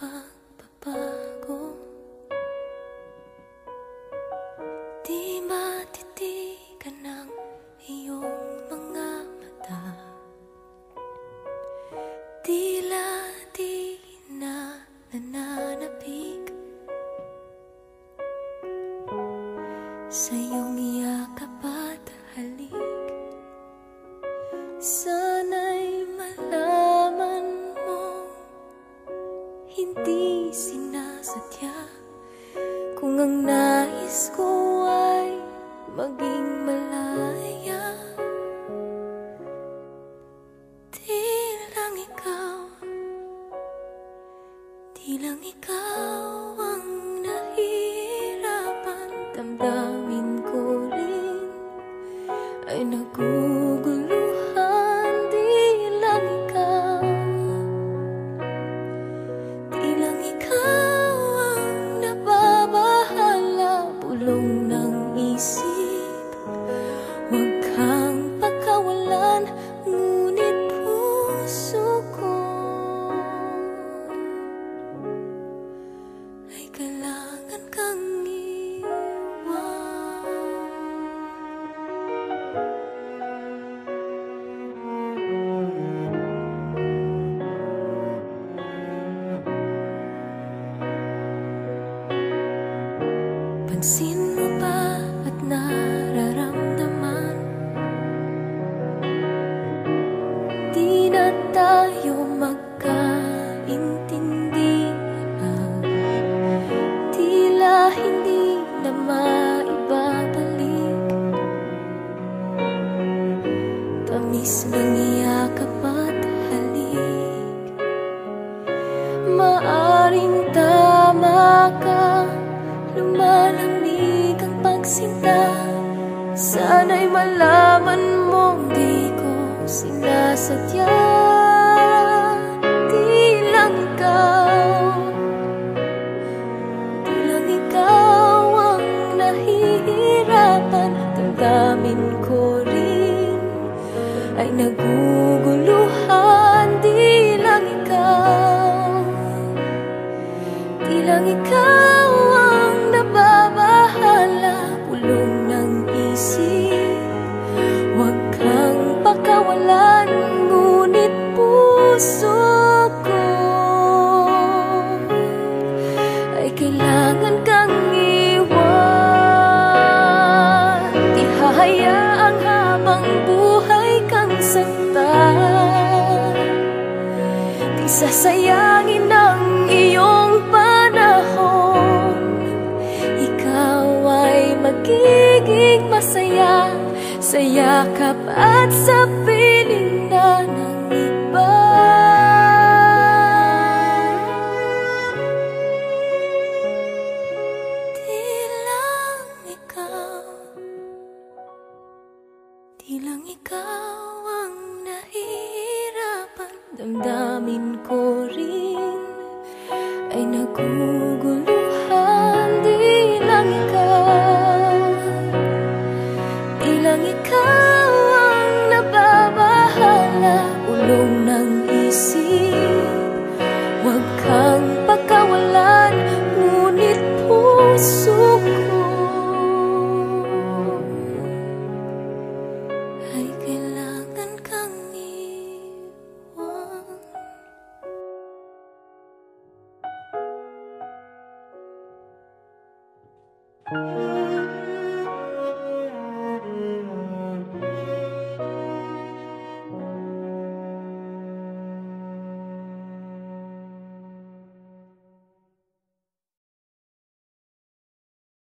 pagbabago. Di matitigan ng iyong mga mata, tila di na nananapig sa iyong yakap at halik. Sana'y malaman mo, hindi sinasadya, kung ang nais ko ay maging malaya. Di lang ikaw ang nahihirapan. Damdamin ko rin ay naguguluhan. Di lang ikaw ang nababahala. Bulong ng isip, huwag kang pagkawalan, ngunit puso ko ay kailangan kang iwan. Pansin mo ba at nararamdaman, di na tayo magkaintindihan. Tila hindi na maibabalik tamis ng yakap at halik. Maaring tama ka, lumalamig ang pagsinta. Sana'y malaman mong di ko sinasadya. Di lang ikaw ang nahihirapan. Damdamin ko rin ay naguguluhan. Di lang ikaw ang nababahala. Bulong ng isip, huwag kang pakawalan, ngunit puso ko ay kailangan kang iwan. Di hahayaang habang buhay kang saktan. Di sasayangin ang iyong panahon. Ikaw ay magiging masaya sa yakap at sa piling na ng iba. Di lang ikaw ang nahihirapan. Damdamin ko rin ay naguguluhan. Di lang ikaw ang nababahala. Ulong ng isip, huwag kang pagkawalan, ngunit puso ko ay kailangan